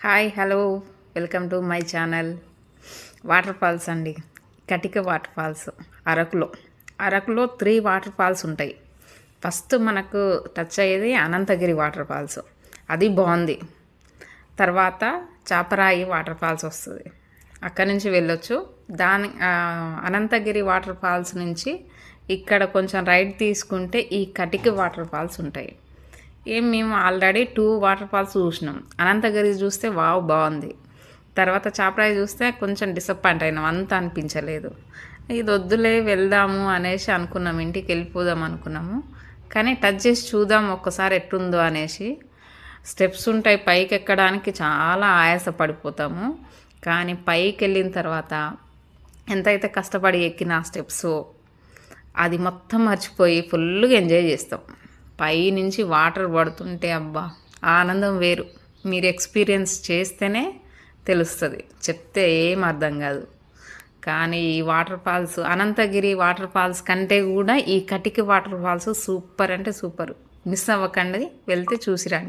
Hi hello welcome to my channel. Water falls అండి, Katika water falls అరకులో 3 water falls ఉంటాయి. First మనకు touch అయ్యేది అనంతగిరి వాటర్ ఫాల్స్, అది బాగుంది. తర్వాత చాపరాయి వాటర్ ఫాల్స్ వస్తుంది, అక్కడి నుంచి వెళ్ళొచ్చు. అనంతగిరి వాటర్ ఫాల్స్ నుంచి ఇక్కడ కొంచెం రైట్ తీసుకుంటే ఈ కటిక వాటర్ ఫాల్స్ ఉంటాయి. మేము ఆల్రెడీ 2 వాటర్ ఫాల్స్ చూసినాం. అనంతగిరి చూస్తే వావ్ బాగుంది. తర్వాత చాపరాయి చూస్తే కొంచెం డిసప్పాయింట్ అయినాం, అంత అనిపించలేదు. ఇది వద్దులే వెళ్దాము అనేసి అనుకున్నాం, ఇంటికి వెళ్ళిపోదాం అనుకున్నాము. కానీ టచ్ చేసి చూద్దాం ఒక్కసారి ఎట్టుందో అనేసి. స్టెప్స్ ఉంటాయి, పైకి ఎక్కడానికి చాలా ఆయాస పడిపోతాము. కానీ పైకి వెళ్ళిన తర్వాత ఎంతైతే కష్టపడి ఎక్కిన స్టెప్స్ అది మొత్తం మర్చిపోయి ఫుల్గా ఎంజాయ్ చేస్తాం. పై నుంచి వాటర్ పడుతుంటే అబ్బా ఆనందం వేరు. మీరు ఎక్స్పీరియన్స్ చేస్తేనే తెలుస్తుంది, చెప్తే ఏం అర్థం కాదు. కానీ ఈ water falls, Ananthagiri water falls కంటే కూడా ఈ కటిక వాటర్ ఫాల్స్ సూపర్ అంటే సూపర్. మిస్ అవ్వకండి, వెళ్తే చూసిరండి.